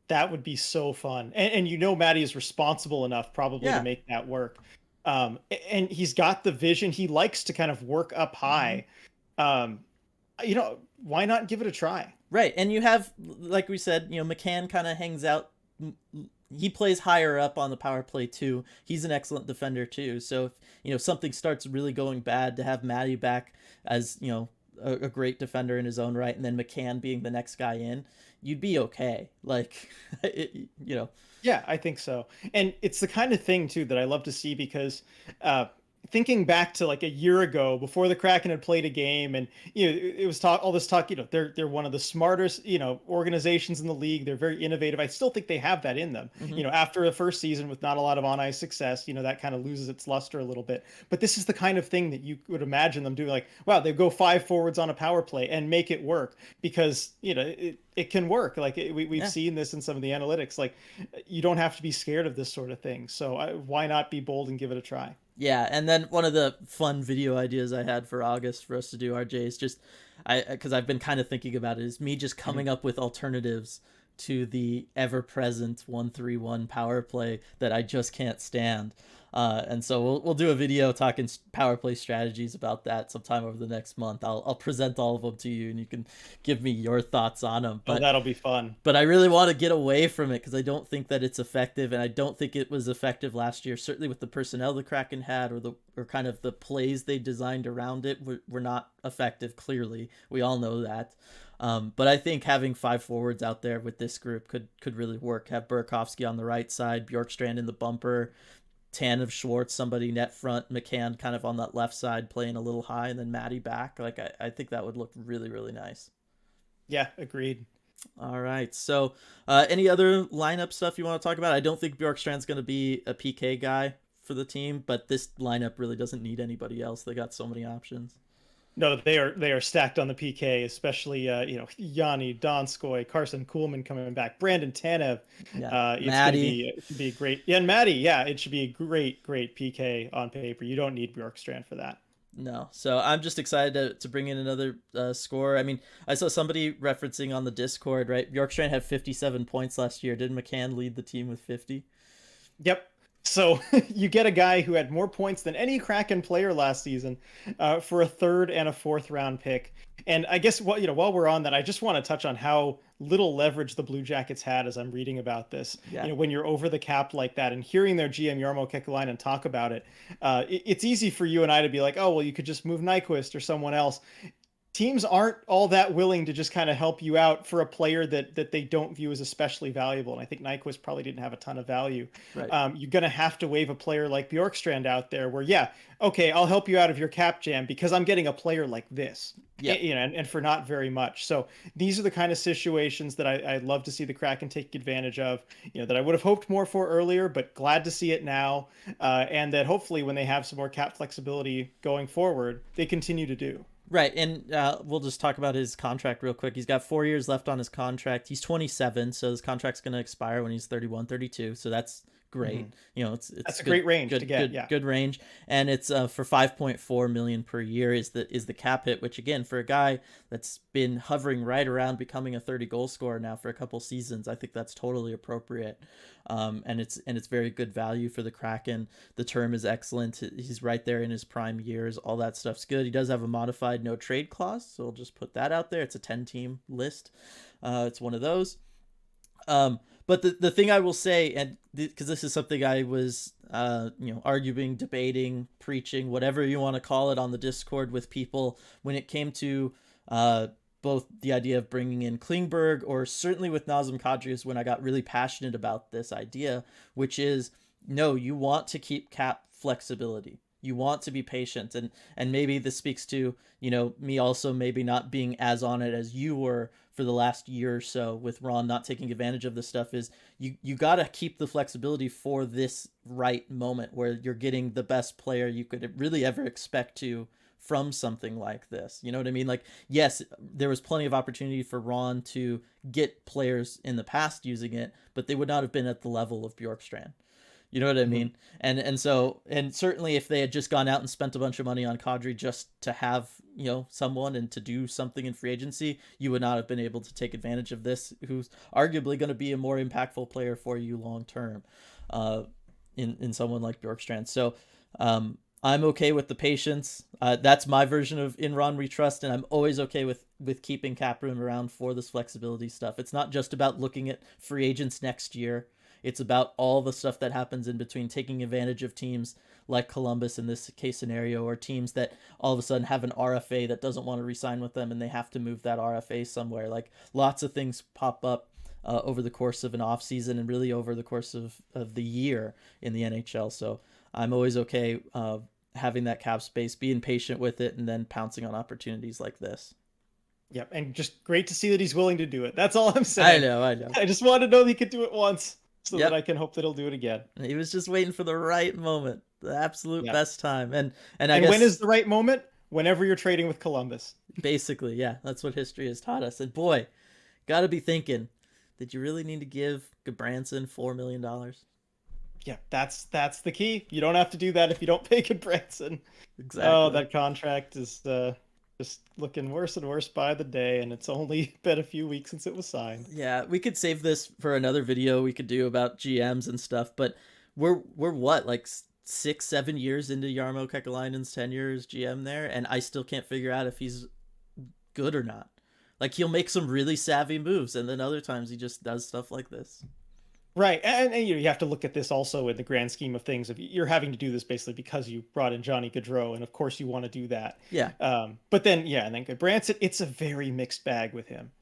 That would be so fun. And Maddie is responsible enough probably to make that work. And he's got the vision. He likes to kind of work up high. Why not give it a try? Right. And you have, like we said, McCann kind of hangs out. He plays higher up on the power play too. He's an excellent defender too. So if something starts really going bad, to have Maddie back as a great defender in his own right, and then McCann being the next guy in, you'd be okay. Like, you know. Yeah, I think so. And it's the kind of thing too that I love to see because uh thinking back to like a year ago before the Kraken had played a game, and it was talk all this talk, they're one of the smartest, organizations in the league. They're very innovative. I still think they have that in them. Mm-hmm. After the first season with not a lot of on ice success, that kind of loses its luster a little bit. But this is the kind of thing that you would imagine them doing, like, wow, they go 5 forwards on a power play and make it work because it can work. Like we've seen this in some of the analytics. Like, you don't have to be scared of this sort of thing. So why not be bold and give it a try? Yeah, and then one of the fun video ideas I had for August for us to do, RJ, is just because I've been kind of thinking about it, is me just coming up with alternatives to the ever-present 1-3-1 power play that I just can't stand. And so we'll do a video talking power play strategies about that sometime over the next month. I'll present all of them to you, and you can give me your thoughts on them. But that'll be fun. But I really want to get away from it because I don't think that it's effective, and I don't think it was effective last year. Certainly with the personnel the Kraken had, or kind of the plays they designed around it, were not effective. Clearly, we all know that. But I think having 5 forwards out there with this group could really work. Have Burakovsky on the right side, Bjorkstrand in the bumper, Tanev, Schwartz, somebody net front, McCann kind of on that left side playing a little high, and then Matty back. Like, I think that would look really, really nice. Yeah, agreed. All right. So any other lineup stuff you want to talk about? I don't think Bjorkstrand's going to be a PK guy for the team, but this lineup really doesn't need anybody else. They got so many options. No, they are stacked on the PK, especially Yanni Donskoy, Carson Kuhlman coming back, Brandon Tanev. It's Matty. going to be a great. Yeah, and Matty. Yeah, it should be a great PK on paper. You don't need Bjorkstrand for that. No. So I'm just excited to bring in another scorer. I mean, I saw somebody referencing on the Discord, right? Bjorkstrand had 57 points last year. Didn't McCann lead the team with 50? Yep. So you get a guy who had more points than any Kraken player last season for a 3rd and a 4th round pick. And I guess while we're on that, I just want to touch on how little leverage the Blue Jackets had as I'm reading about this. Yeah. When you're over the cap like that and hearing their GM Jarmo Kekalainen talk about it, it's easy for you and I to be like, oh, well, you could just move Nyquist or someone else. Teams aren't all that willing to just kind of help you out for a player that they don't view as especially valuable. And I think Nyquist probably didn't have a ton of value. Right. You're going to have to wave a player like Bjorkstrand out there where, yeah, okay, I'll help you out of your cap jam because I'm getting a player like this. Yeah. And for not very much. So these are the kind of situations that I'd love to see the Kraken take advantage of, that I would have hoped more for earlier, but glad to see it now. And that hopefully when they have some more cap flexibility going forward, they continue to do. Right, and we'll just talk about his contract real quick. He's got 4 years left on his contract. He's 27, so his contract's going to expire when he's 31, 32, so that's great. Mm-hmm. It's that's a good, great range good, to get. Good, good range, and it's for $5.4 million per year is the cap hit. Which again, for a guy that's been hovering right around becoming a 30 goal scorer now for a couple seasons, I think that's totally appropriate. And it's very good value for the Kraken. The term is excellent. He's right there in his prime years. All that stuff's good. He does have a modified no trade clause, so we'll just put that out there. It's a 10-team list. It's one of those. But the thing I will say, and because this is something I was, arguing, debating, preaching, whatever you want to call it on the Discord with people when it came to both the idea of bringing in Klingberg or certainly with Nazem Kadri is when I got really passionate about this idea, which is, no, you want to keep cap flexibility. You want to be patient. And maybe this speaks to, me also maybe not being as on it as you were for the last year or so with Ron not taking advantage of this stuff is you got to keep the flexibility for this right moment where you're getting the best player you could really ever expect to from something like this. You know what I mean? Like, yes, there was plenty of opportunity for Ron to get players in the past using it, but they would not have been at the level of Bjorkstrand. You know what I mean? And so certainly if they had just gone out and spent a bunch of money on Kadri just to have, someone and to do something in free agency, you would not have been able to take advantage of this, who's arguably going to be a more impactful player for you long term, in someone like Bjorkstrand. So I'm okay with the patience. That's my version of in Ron we trust, and I'm always okay with keeping cap room around for this flexibility stuff. It's not just about looking at free agents next year It's about all the stuff that happens in between, taking advantage of teams like Columbus in this case scenario, or teams that all of a sudden have an RFA that doesn't want to re-sign with them and they have to move that RFA somewhere. Like, lots of things pop up over the course of an off season and really over the course of the year in the NHL. So I'm always okay having that cap space, being patient with it, and then pouncing on opportunities like this. Yep, and just great to see that he's willing to do it. That's all I'm saying. I know. I just want to know that he could do it once, so that I can hope that he'll do it again. He was just waiting for the right moment, the absolute best time. And I guess, when is the right moment? Whenever you're trading with Columbus. Basically, yeah, that's what history has taught us. And boy, got to be thinking, did you really need to give Goodbranson $4 million? Yeah, that's the key. You don't have to do that if you don't pay Goodbranson. Exactly. Oh, that contract is just looking worse and worse by the day, and it's only been a few weeks since it was signed. Yeah, we could save this for another video we could do about GMs and stuff, but we're what, like 6-7 years into Jarmo Kekalainen's tenure as GM there, and I still can't figure out if he's good or not. Like, he'll make some really savvy moves, and then other times he just does stuff like this. Right, and you have to look at this also in the grand scheme of things. If you're having to do this basically because you brought in Johnny Gaudreau, and of course you want to do that. Yeah. But then Goodbranson, it's a very mixed bag with him.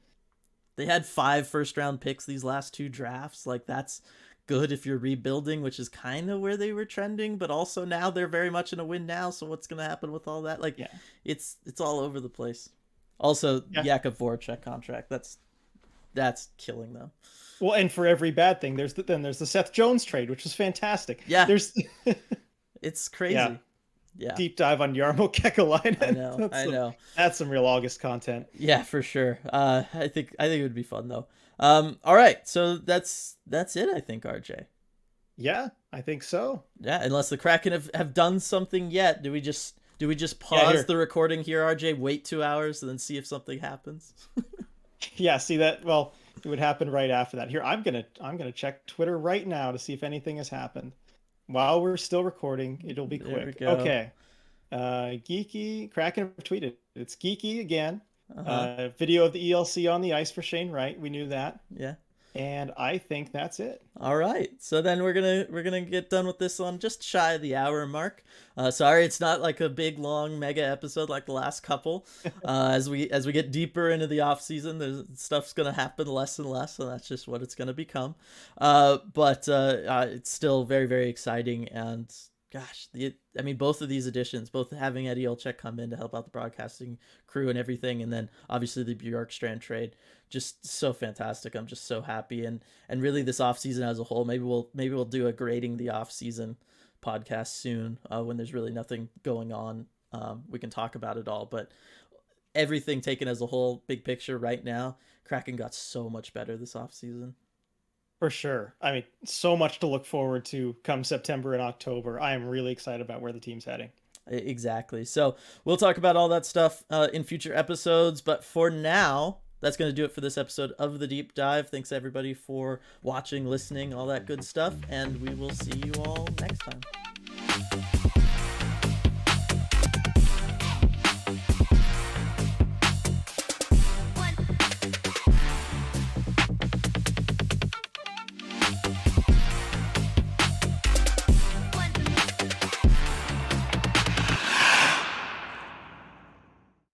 They had 5 first-round picks these last 2 drafts. Like, that's good if you're rebuilding, which is kind of where they were trending, but also now they're very much in a win now. So what's going to happen with all that? Like, it's all over the place. Also, Jakub Voracek contract. That's killing them. Well, and for every bad thing, there's the Seth Jones trade, which was fantastic. Yeah, it's crazy. Yeah. Deep dive on Jarmo Kekalainen. I know. That's some real August content. Yeah, for sure. I think it would be fun though. All right, so that's it. I think, RJ. Yeah, I think so. Yeah, unless the Kraken have done something yet. Do we just pause the recording here, RJ? Wait 2 hours and then see if something happens. Yeah, see that? Well, it would happen right after that. Here, I'm gonna check Twitter right now to see if anything has happened. While we're still recording, it'll be quick. Okay. Geekie, Kraken tweeted. It's Geekie again. Video of the ELC on the ice for Shane Wright. We knew that. Yeah. And I think that's it. All right. So then we're gonna get done with this one just shy of the hour mark. Sorry, it's not like a big long mega episode like the last couple. As we get deeper into the off season, stuff's gonna happen less and less, and that's just what it's gonna become. But it's still very, very exciting. And gosh, both of these additions, both having Eddie Olczyk come in to help out the broadcasting crew and everything, and then obviously the Bjorkstrand trade, just so fantastic. I'm just so happy, and really this off season as a whole. Maybe we'll do a grading the off season podcast soon when there's really nothing going on. We can talk about it all, but everything taken as a whole, big picture right now, Kraken got so much better this off season. For sure. I mean, so much to look forward to come September and October. I am really excited about where the team's heading. Exactly. So we'll talk about all that stuff in future episodes. But for now, that's going to do it for this episode of The Deep Dive. Thanks, everybody, for watching, listening, all that good stuff. And we will see you all next time.